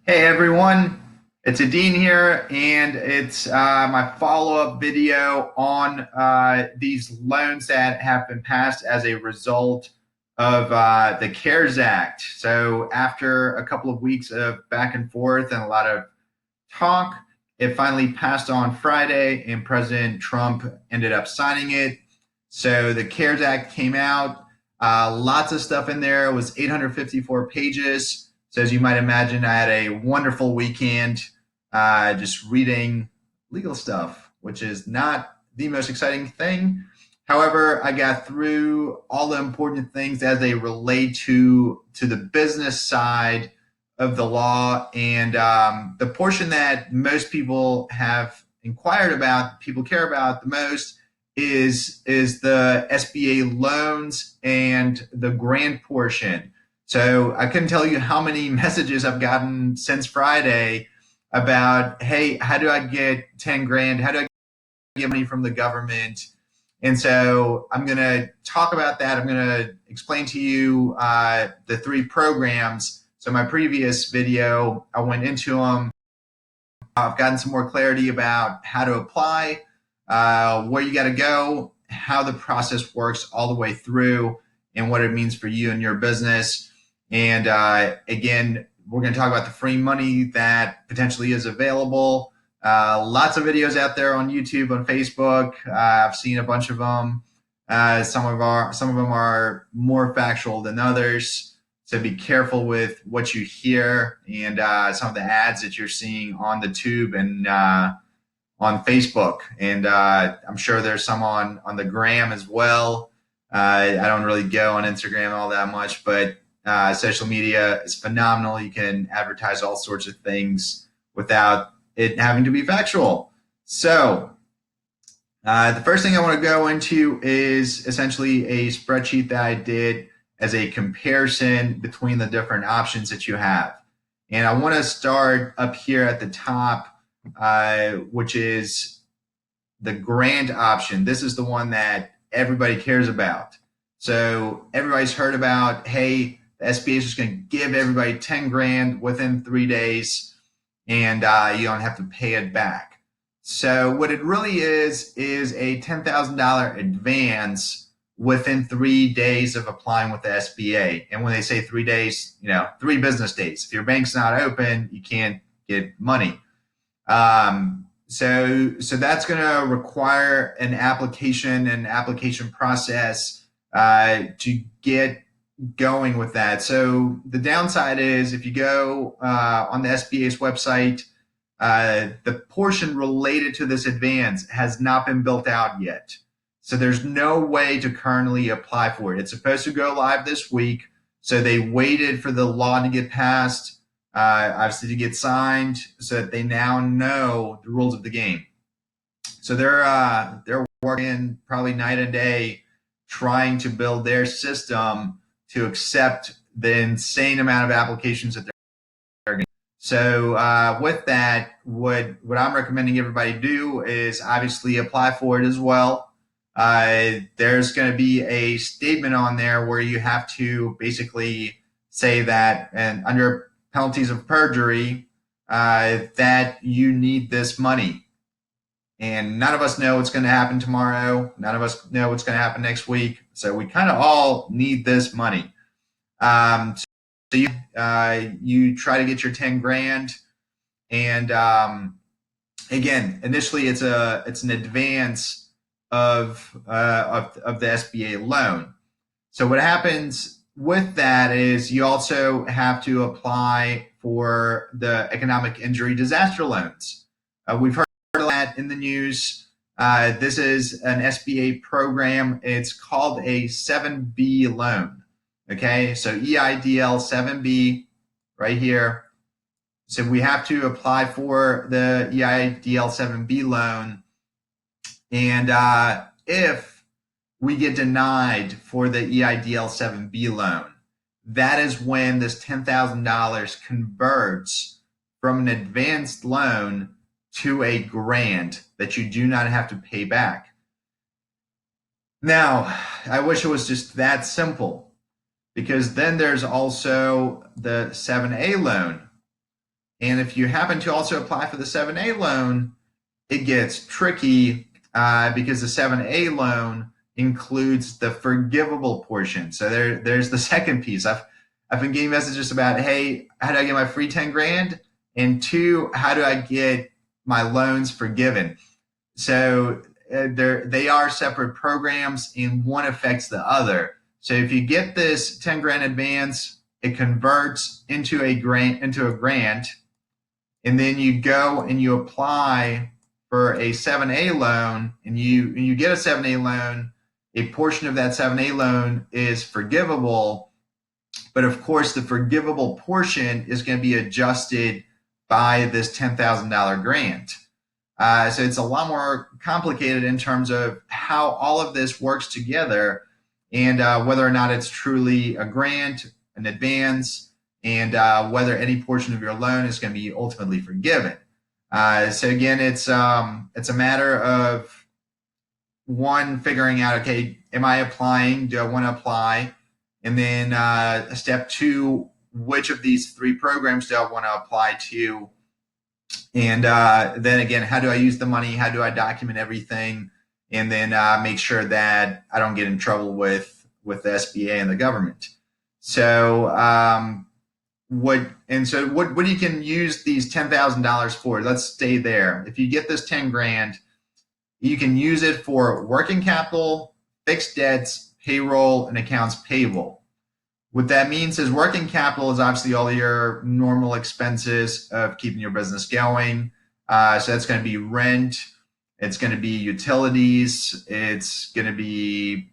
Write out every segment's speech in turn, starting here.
Hey everyone, it's Adine here, and it's my follow-up video on these loans that have been passed as a result of the CARES Act. So after a couple of weeks of back and forth and a lot of talk, it finally passed on Friday, and President Trump ended up signing it. So the CARES Act came out. Lots of stuff in there. It was 854 pages. So as you might imagine, I had a wonderful weekend just reading legal stuff, which is not the most exciting thing. However, I got through all the important things as they relate to the business side of the law, and the portion that most people have inquired about, people care about the most, is the SBA loans and the grant portion. So I couldn't tell you how many messages I've gotten since Friday about, hey, how do I get 10 grand? How do I get money from the government? And so I'm going to talk about that. I'm going to explain to you the three programs. So my previous video, I went into them. I've gotten some more clarity about how to apply, where you got to go, how the process works all the way through, and what it means for you and your business. And again, we're going to talk about the free money that potentially is available. Lots of videos out there on YouTube, on Facebook. I've seen a bunch of them. Some of them are more factual than others. So be careful with what you hear and some of the ads that you're seeing on the tube and on Facebook. And I'm sure there's some on the gram as well. I don't really go on Instagram all that much, but social media is phenomenal. You can advertise all sorts of things without it having to be factual. So the first thing I want to go into is essentially a spreadsheet that I did as a comparison between the different options that you have. And I want to start up here at the top, which is the grant option. This is the one that everybody cares about. So everybody's heard about, hey, the SBA is just going to give everybody 10 grand within 3 days, and you don't have to pay it back. So what it really is a $10,000 advance within 3 days of applying with the SBA. And when they say 3 days, 3 business days. If your bank's not open, you can't get money. So that's going to require an application process to get going with that. So the downside is if you go on the SBA's website, the portion related to this advance has not been built out yet. So there's no way to currently apply for it. It's supposed to go live this week. So they waited for the law to get passed, obviously to get signed, so that they now know the rules of the game. So they're working probably night and day trying to build their system to accept the insane amount of applications that they're getting. So with that, what I'm recommending everybody do is obviously apply for it as well. There's going to be a statement on there where you have to basically say that, and under penalties of perjury, that you need this money. And none of us know what's going to happen tomorrow. None of us know what's going to happen next week. So we kind of all need this money. So you try to get your 10 grand, and again, initially it's an advance of the SBA loan. So what happens with that is you also have to apply for the economic injury disaster loans. We've heard that in the news. This is an SBA program. It's called a 7B loan. Okay, so EIDL 7B right here. So we have to apply for the EIDL 7B loan. And if we get denied for the EIDL 7B loan, that is when this $10,000 converts from an advanced loan to a grant that you do not have to pay back. Now, I wish it was just that simple, because then there's also the 7A loan. And if you happen to also apply for the 7A loan, it gets tricky because the 7A loan includes the forgivable portion. So there's the second piece. I've been getting messages about, hey, how do I get my free 10 grand? And two, how do I get my loans forgiven? So they are separate programs, and one affects the other. So if you get this 10 grand advance, it converts into a grant, and then you go and you apply for a 7A loan, and you get a 7A loan. A portion of that 7A loan is forgivable, but of course, the forgivable portion is going to be adjusted by this $10,000 grant. So it's a lot more complicated in terms of how all of this works together, and whether or not it's truly a grant, an advance, and whether any portion of your loan is going to be ultimately forgiven. So again, it's a matter of one, figuring out, okay, am I applying? Do I want to apply? And then step two, which of these three programs do I want to apply to? And then again, how do I use the money? How do I document everything? And then make sure that I don't get in trouble with the SBA and the government. So what you can use these $10,000 for? Let's stay there. If you get this 10 grand, you can use it for working capital, fixed debts, payroll, and accounts payable. What that means is working capital is obviously all your normal expenses of keeping your business going. So that's going to be rent, it's going to be utilities, it's going to be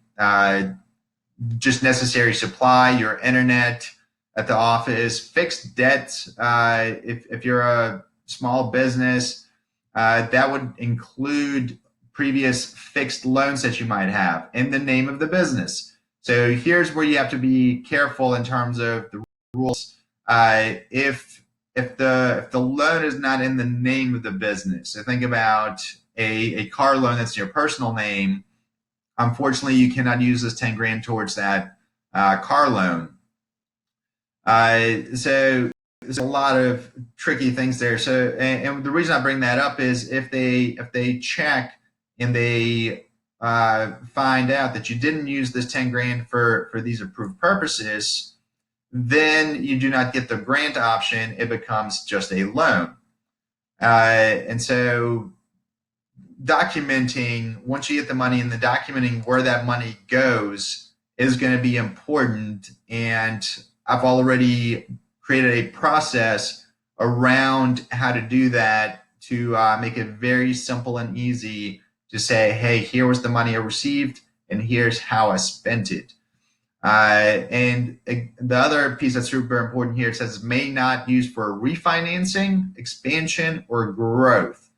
just necessary supply, your internet at the office, fixed debts. If you're a small business, that would include previous fixed loans that you might have in the name of the business. So here's where you have to be careful in terms of the rules. If the loan is not in the name of the business, so think about a car loan that's in your personal name. Unfortunately, you cannot use this 10 grand towards that car loan. So there's a lot of tricky things there. So, and the reason I bring that up is if they check and they find out that you didn't use this 10 grand for these approved purposes, then you do not get the grant option. It becomes just a loan. And so documenting, once you get the money, and the documenting where that money goes is going to be important. And I've already created a process around how to do that to make it very simple and easy to say, hey, here was the money I received, and here's how I spent it. And the other piece that's super important here, it says may not use for refinancing, expansion, or growth.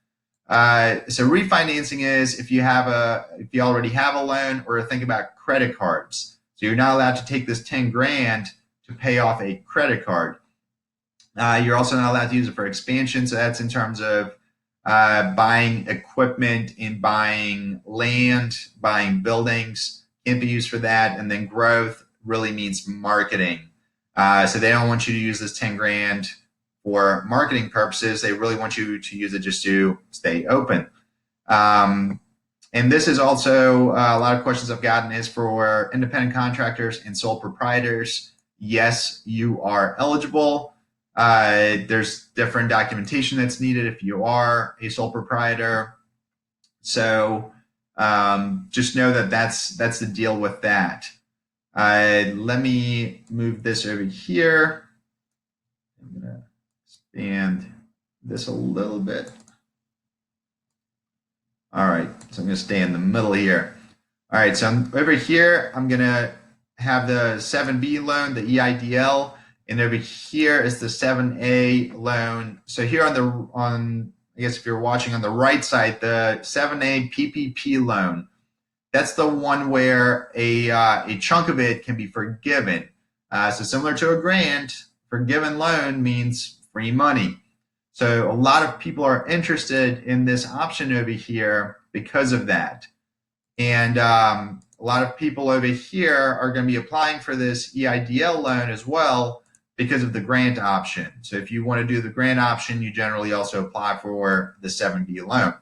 So refinancing is if you already have a loan, or think about credit cards. So you're not allowed to take this 10 grand to pay off a credit card. You're also not allowed to use it for expansion. So that's in terms of buying equipment and buying land, buying buildings, can't be used for that. And then growth really means marketing. So they don't want you to use this 10 grand for marketing purposes. They really want you to use it just to stay open. And this is also a lot of questions I've gotten is for independent contractors and sole proprietors. Yes, you are eligible. There's different documentation that's needed if you are a sole proprietor. So just know that that's the deal with that. Let me move this over here. I'm going to expand this a little bit. All right, so I'm going to stay in the middle here. All right, so over here, I'm going to have the 7B loan, the EIDL, and over here is the 7A loan. So here on I guess if you're watching on the right side, the 7A PPP loan, that's the one where a chunk of it can be forgiven. So similar to a grant, forgiven loan means free money. So a lot of people are interested in this option over here because of that. And a lot of people over here are going to be applying for this EIDL loan as well, because of the grant option. So if you want to do the grant option, you generally also apply for the 7B loan.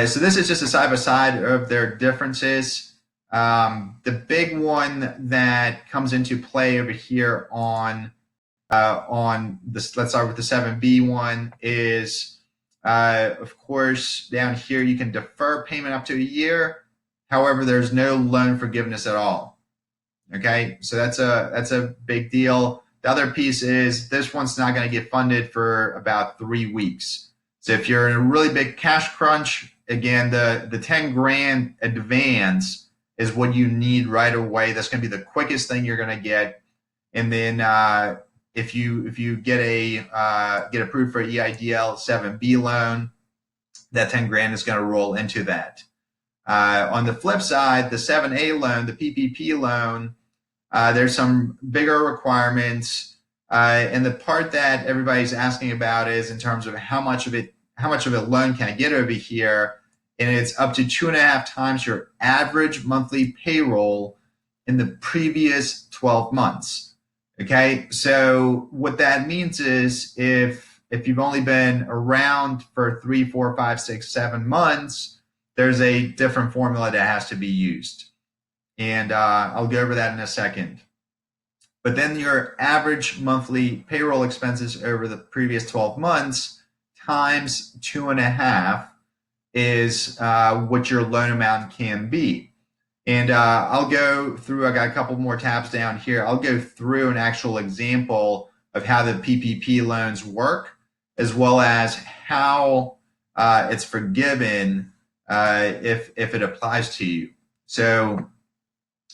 So this is just a side-by-side of their differences. The big one that comes into play over here on this, let's start with the 7B one, is of course down here you can defer payment up to a year. However, there's no loan forgiveness at all. Okay, so that's a big deal. The other piece is this one's not going to get funded for about 3 weeks. So if you're in a really big cash crunch, again, the 10 grand advance is what you need right away. That's going to be the quickest thing you're going to get. And then if you get approved for EIDL 7B loan, that 10 grand is going to roll into that. On the flip side, the 7A loan, the PPP loan, there's some bigger requirements, and the part that everybody's asking about is in terms of how much of a loan can I get over here, and it's up to 2.5 times your average monthly payroll in the previous 12 months. Okay, so what that means is if you've only been around for 3, 4, 5, 6, 7 months, there's a different formula that has to be used. And I'll go over that in a second. But then your average monthly payroll expenses over the previous 12 months times 2.5 is what your loan amount can be. And I'll go through, I got a couple more tabs down here. I'll go through an actual example of how the PPP loans work, as well as how it's forgiven if it applies to you. So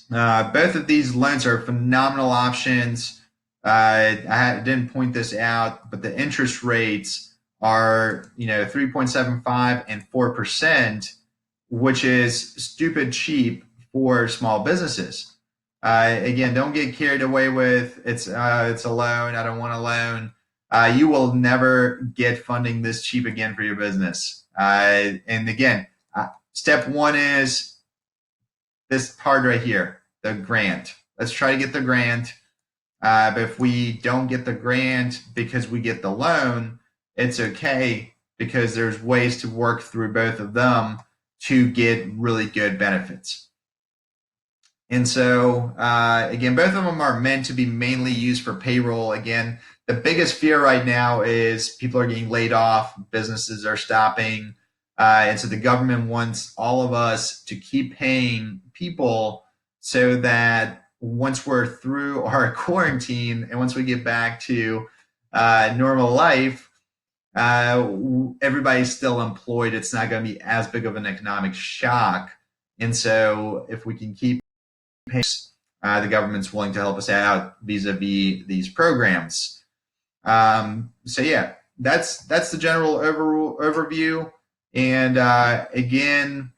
both of these loans are phenomenal options. I didn't point this out, but the interest rates are 3.75 and 4%, which is stupid cheap for small businesses. Again, don't get carried away with it's a loan. I don't want a loan. You will never get funding this cheap again for your business. And again, step one is this part right here, the grant. Let's try to get the grant. But if we don't get the grant because we get the loan, it's okay, because there's ways to work through both of them to get really good benefits. And so, again, both of them are meant to be mainly used for payroll. Again, the biggest fear right now is people are getting laid off, businesses are stopping. And so the government wants all of us to keep paying people so that once we're through our quarantine and once we get back to normal life, everybody's still employed. It's not going to be as big of an economic shock. And so if we can keep paying, the government's willing to help us out vis-a-vis these programs. So yeah, that's the general overview. And again,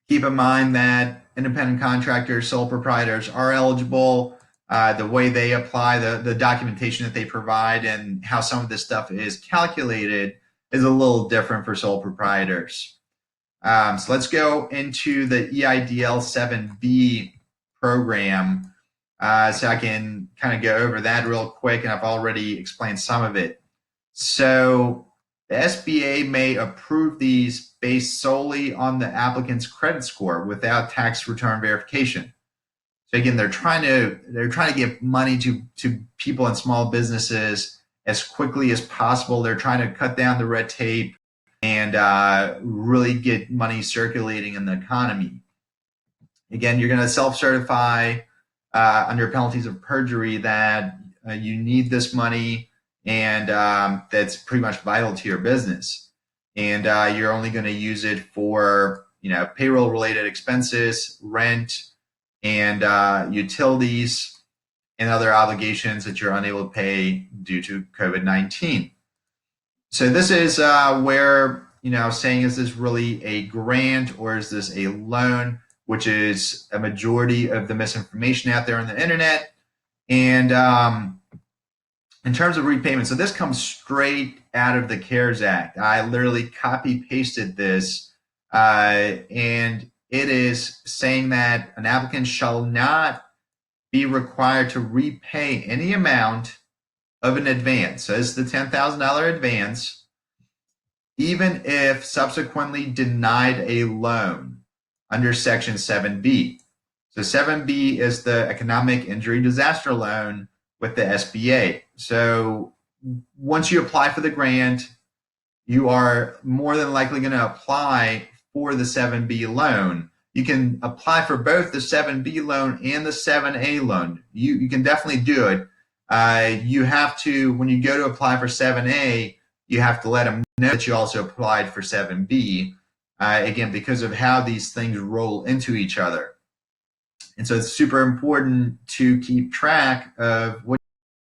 keep in mind that independent contractors, sole proprietors are eligible. The way they apply, the documentation that they provide, and how some of this stuff is calculated is a little different for sole proprietors. So let's go into the EIDL 7B program, so I can kind of go over that real quick, and I've already explained some of it. So the SBA may approve these based solely on the applicant's credit score without tax return verification. So again, they're trying to give money to people and small businesses as quickly as possible. They're trying to cut down the red tape and really get money circulating in the economy. Again, you're going to self-certify under penalties of perjury that you need this money, and that's pretty much vital to your business. And you're only going to use it for payroll-related expenses, rent, and utilities, and other obligations that you're unable to pay due to COVID-19. So this is where I was saying, is this really a grant or is this a loan, which is a majority of the misinformation out there on the internet. And in terms of repayment, so this comes straight out of the CARES Act. I literally copy pasted this, and it is saying that an applicant shall not be required to repay any amount of an advance. So it's the $10,000 advance, even if subsequently denied a loan under Section 7B. So 7B is the Economic Injury Disaster Loan with the SBA. So once you apply for the grant, you are more than likely going to apply for the 7B loan. You can apply for both the 7B loan and the 7A loan. You can definitely do it. You have to, when you go to apply for 7A, you have to let them know that you also applied for 7B, again, because of how these things roll into each other. And so it's super important to keep track of what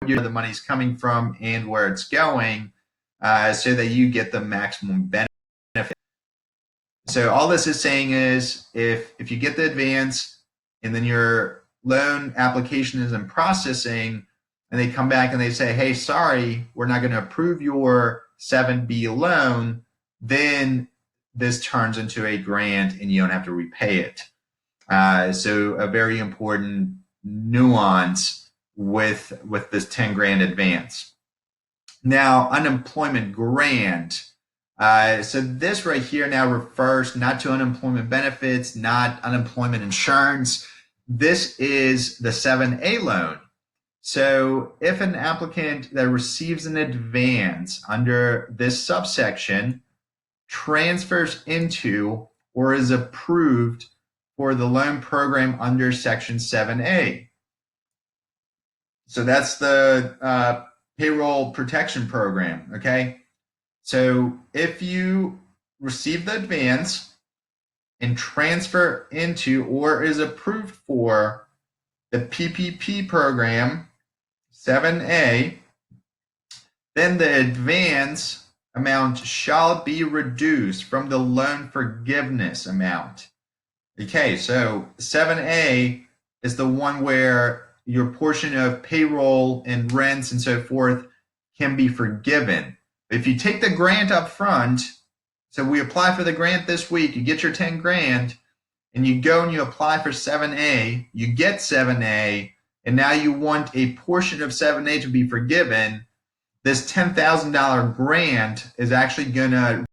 the money's coming from and where it's going, so that you get the maximum benefit. So all this is saying is if you get the advance and then your loan application is in processing and they come back and they say, hey, sorry, we're not going to approve your 7B loan, then this turns into a grant and you don't have to repay it. So a very important nuance with this 10 grand advance. Now, unemployment grant. So this right here now refers not to unemployment benefits, not unemployment insurance. This is the 7A loan. So if an applicant that receives an advance under this subsection transfers into or is approved for the loan program under Section 7A. So that's the payroll protection program, okay? So if you receive the advance and transfer into or is approved for the PPP program, 7A, then the advance amount shall be reduced from the loan forgiveness amount. Okay, so 7A is the one where your portion of payroll and rents and so forth can be forgiven. If you take the grant up front, so we apply for the grant this week, you get your 10 grand, and you go and you apply for 7A, you get 7A, and now you want a portion of 7A to be forgiven, this $10,000 grant is actually going to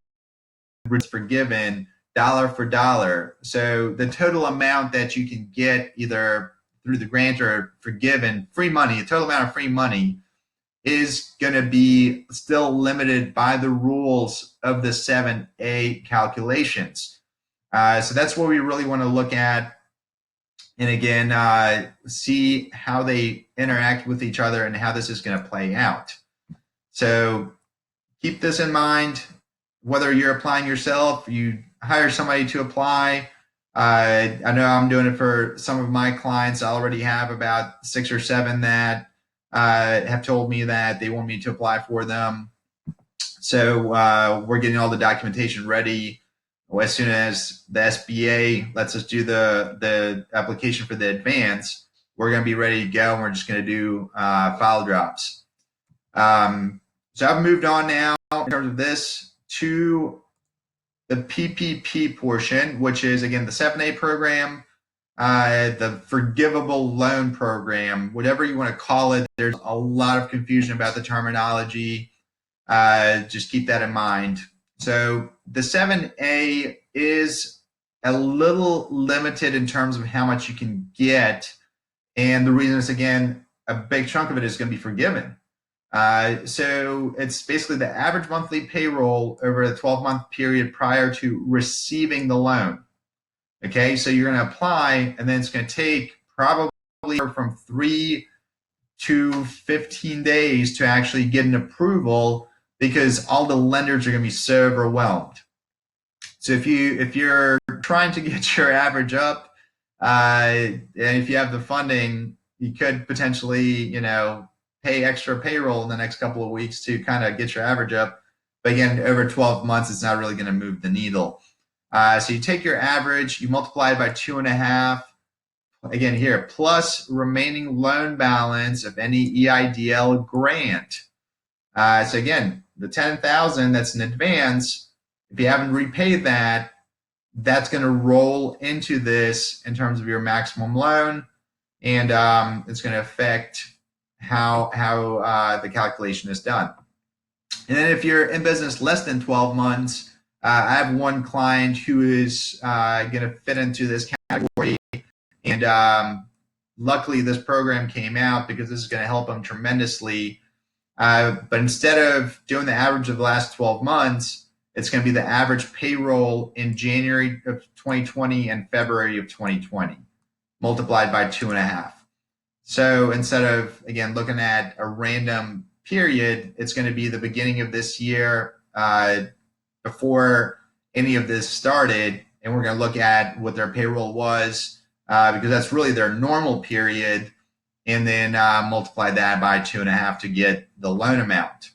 be forgiven dollar for dollar. So the total amount that you can get either through the grant or forgiven free money, the total amount of free money is going to be still limited by the rules of the 7A calculations. So that's what we really want to look at. And again, see how they interact with each other and how this is going to play out. So keep this in mind, whether you're applying yourself, you hire somebody to apply. I know I'm doing it for some of my clients. I already have about 6 or 7 that have told me that they want me to apply for them. So we're getting all the documentation ready. As soon as the SBA lets us do the application for the advance, we're going to be ready to go, and we're just going to do file drops. So I've moved on now in terms of this to the PPP portion, which is, again, the 7A program, the Forgivable Loan Program, whatever you want to call it. There's a lot of confusion about the terminology. Just keep that in mind. So the 7A is a little limited in terms of how much you can get. And the reason is, again, a big chunk of it is going to be forgiven. So it's basically the average monthly payroll over a 12-month period prior to receiving the loan. Okay, so you're going to apply, and then it's going to take probably from 3 to 15 days to actually get an approval, because all the lenders are going to be so overwhelmed. So if you're trying to get your average up, and if you have the funding, you could potentially, pay extra payroll in the next couple of weeks to kind of get your average up. But again, over 12 months, it's not really going to move the needle. So you take your average, you multiply it by 2.5. Again, here, plus remaining loan balance of any EIDL grant. So again, the $10,000 that's in advance, if you haven't repaid that, that's going to roll into this in terms of your maximum loan. and it's going to affect how the calculation is done. And then if you're in business less than 12 months, I have one client who is going to fit into this category. And luckily, this program came out because this is going to help them tremendously. But instead of doing the average of the last 12 months, it's going to be the average payroll in January of 2020 and February of 2020, multiplied by 2.5. So instead of, again, looking at a random period, it's going to be the beginning of this year before any of this started. And we're going to look at what their payroll was because that's really their normal period, and then multiply that by 2.5 to get the loan amount.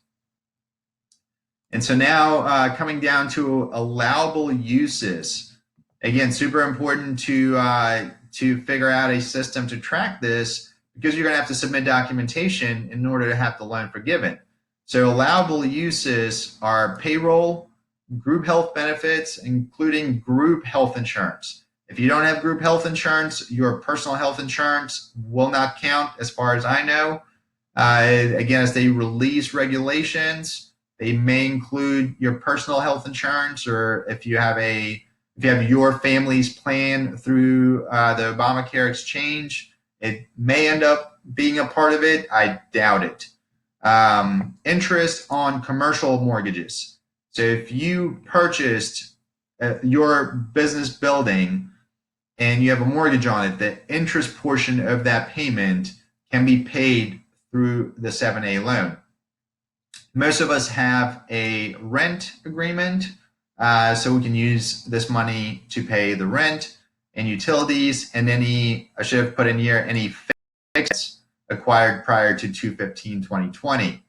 And so now coming down to allowable uses. Again, super important to figure out a system to track this, because you're going to have to submit documentation in order to have the loan forgiven. So allowable uses are payroll, group health benefits, including group health insurance. If you don't have group health insurance, your personal health insurance will not count as far as I know. Again, as they release regulations, they may include your personal health insurance, or if you have your family's plan through the Obamacare exchange, it may end up being a part of it. I doubt it. Interest on commercial mortgages. So if you purchased your business building and you have a mortgage on it, the interest portion of that payment can be paid through the 7A loan. Most of us have a rent agreement, so we can use this money to pay the rent and utilities, and I should have put in here, any fixed acquired prior to 2/15/2020.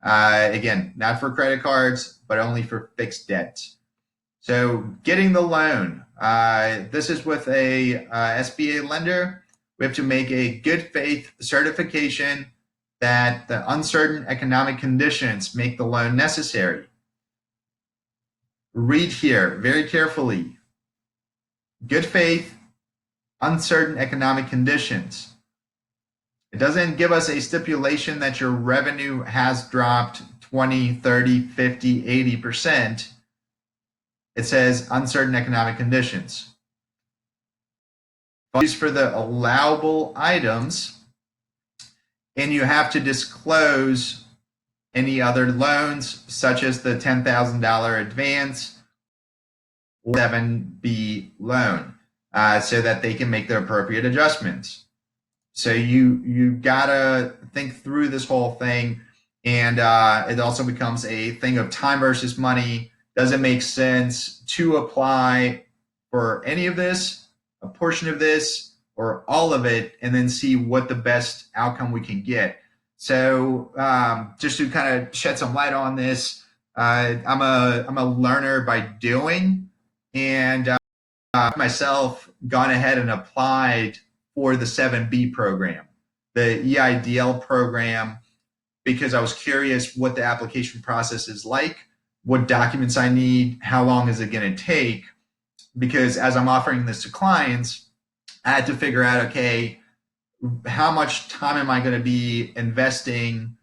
Again, not for credit cards, but only for fixed debts. So getting the loan, this is with a SBA lender. We have to make a good faith certification that the uncertain economic conditions make the loan necessary. Read here very carefully. Good faith, uncertain economic conditions. It doesn't give us a stipulation that your revenue has dropped 20, 30, 50, 80%. It says uncertain economic conditions. Used for the allowable items, and you have to disclose any other loans, such as the $10,000 advance or 7B loan, so that they can make the appropriate adjustments. So you gotta think through this whole thing, and it also becomes a thing of time versus money. Does it make sense to apply for any of this, a portion of this, or all of it, and then see what the best outcome we can get? So just to kind of shed some light on this, I'm a learner by doing, and myself gone ahead and applied for the 7B program, the EIDL program, because I was curious what the application process is like, what documents I need, how long is it going to take? Because as I'm offering this to clients, I had to figure out, okay, how much time am I going to be investing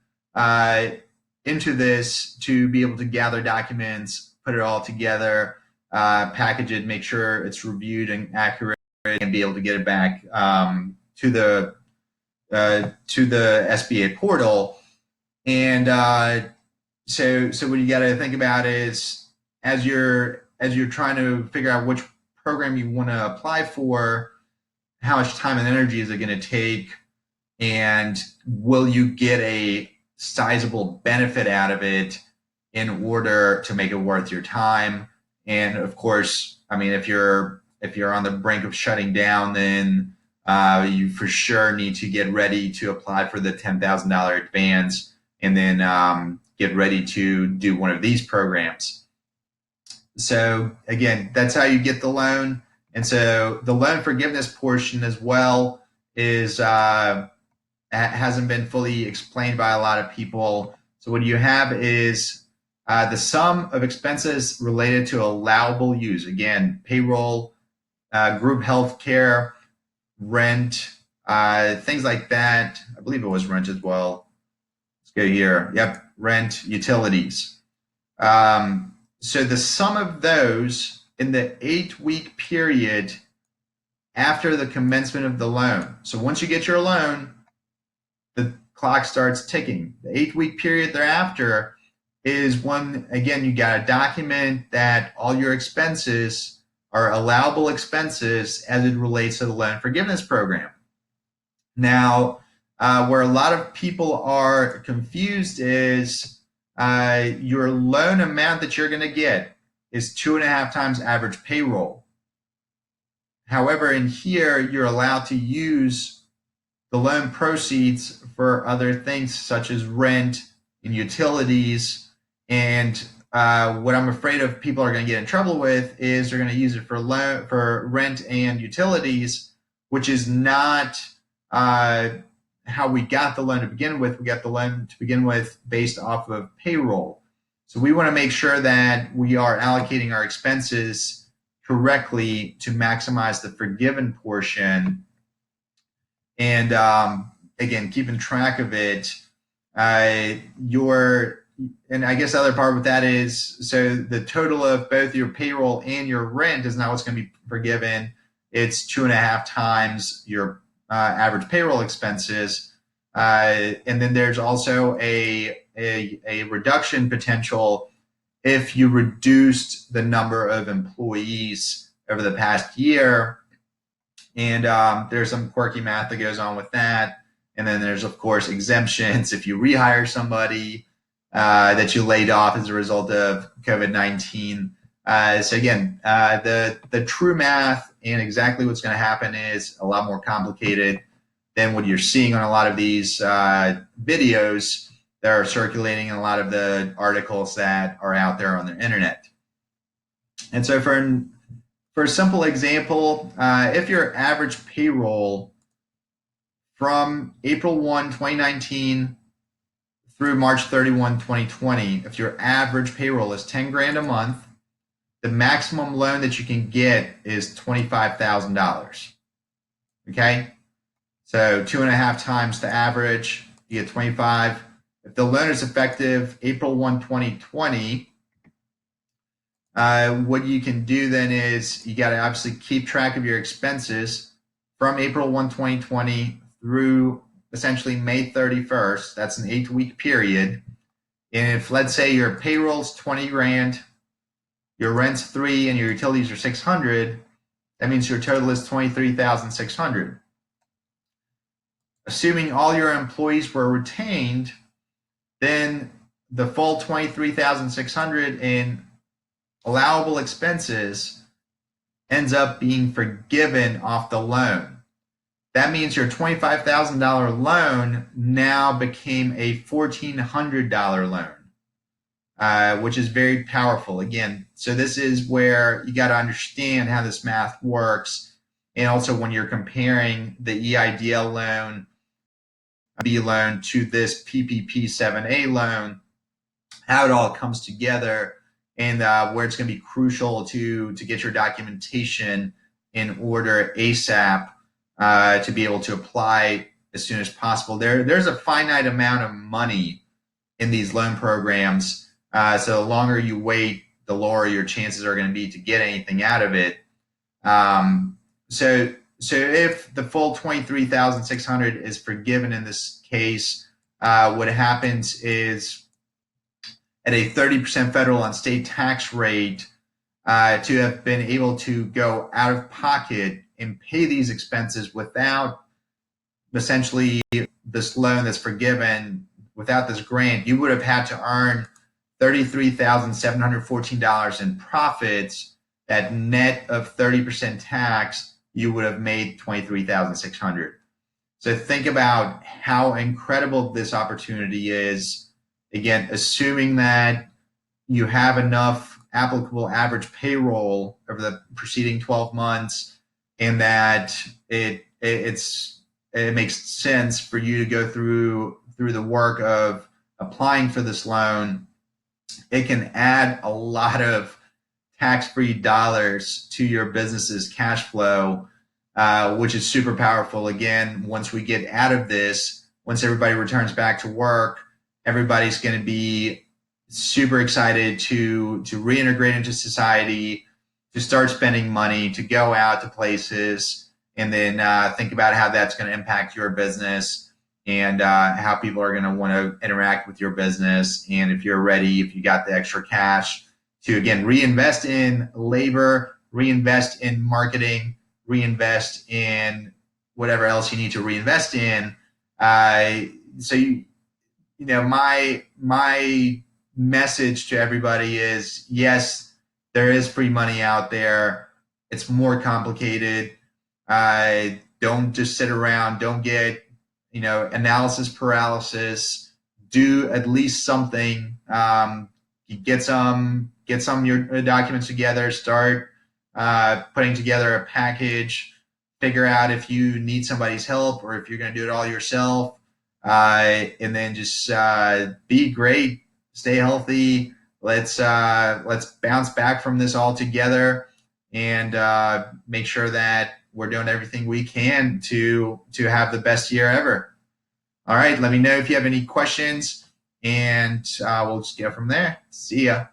into this to be able to gather documents, put it all together, package it, make sure it's reviewed and accurate, and be able to get it back to the SBA portal. And so what you got to think about is, as you're trying to figure out which program you want to apply for, how much time and energy is it going to take, and will you get a sizable benefit out of it in order to make it worth your time? And of course, I mean, if you're on the brink of shutting down, then you for sure need to get ready to apply for the $10,000 advance, and then get ready to do one of these programs. So again, that's how you get the loan. And so the loan forgiveness portion as well is hasn't been fully explained by a lot of people. So what you have is the sum of expenses related to allowable use. Again, payroll, group health care, rent, things like that. I believe it was rent as well. Let's go here. Yep, rent, utilities. So the sum of those in the 8-week period after the commencement of the loan. So once you get your loan, the clock starts ticking. The 8-week period thereafter is when, again, you got to document that all your expenses are allowable expenses as it relates to the loan forgiveness program. Now, where a lot of people are confused is your loan amount that you're going to get is 2.5 times average payroll. However, in here, you're allowed to use the loan proceeds for other things such as rent and utilities. And what I'm afraid of people are going to get in trouble with is they're going to use it for rent and utilities, which is not how we got the loan to begin with. We got the loan to begin with based off of payroll. So we want to make sure that we are allocating our expenses correctly to maximize the forgiven portion. And again, keeping track of it, and I guess the other part with that is, so the total of both your payroll and your rent is not what's going to be forgiven. It's 2.5 times your average payroll expenses. And then there's also a reduction potential if you reduced the number of employees over the past year. And there's some quirky math that goes on with that. And then there's, of course, exemptions if you rehire somebody that you laid off as a result of COVID-19. So again, the true math and exactly what's going to happen is a lot more complicated than what you're seeing on a lot of these videos that are circulating in a lot of the articles that are out there on the internet. And so for a simple example, if your average payroll from April 1, 2019 through March 31, 2020, if your average payroll is 10 grand a month, the maximum loan that you can get is $25,000. Okay? So 2.5 times the average, you get 25. If the loan is effective April 1, 2020, what you can do then is you got to obviously keep track of your expenses from April 1, 2020 through essentially May 31st. That's an 8-week period. And if, let's say, your payroll's 20 grand, your rent's 3, and your utilities are 600, that means your total is 23,600. Assuming all your employees were retained, then the full 23,600 in allowable expenses ends up being forgiven off the loan. That means your $25,000 loan now became a $1,400 loan, which is very powerful. Again, so this is where you got to understand how this math works. And also when you're comparing the EIDL loan, B loan to this PPP 7A loan, how it all comes together, and where it's going to be crucial to get your documentation in order ASAP to be able to apply as soon as possible. There's a finite amount of money in these loan programs, so the longer you wait, the lower your chances are going to be to get anything out of it. So if the full 23,600 is forgiven in this case, what happens is at a 30% federal and state tax rate, to have been able to go out of pocket and pay these expenses without essentially this loan that's forgiven, without this grant, you would have had to earn $33,714 in profits. That net of 30% tax, you would have made $23,600. So think about how incredible this opportunity is. Again, assuming that you have enough applicable average payroll over the preceding 12 months, and that it makes sense for you to go through the work of applying for this loan, it can add a lot of tax-free dollars to your business's cash flow. which is super powerful. Again, once we get out of this, once everybody returns back to work, everybody's going to be super excited to reintegrate into society, to start spending money, to go out to places, and then think about how that's going to impact your business and how people are going to want to interact with your business. And if you're ready, if you got the extra cash to, again, reinvest in labor, reinvest in marketing, reinvest in whatever else you need to reinvest in. So my message to everybody is, yes, there is free money out there. It's more complicated. Don't just sit around. Don't get analysis paralysis. Do at least something. Get some of your documents together. Start putting together a package. Figure out if you need somebody's help or if you're going to do it all yourself. And then just be great, stay healthy. Let's bounce back from this all together, and make sure that we're doing everything we can to have the best year ever. All right, let me know if you have any questions, and we'll just go from there. See ya.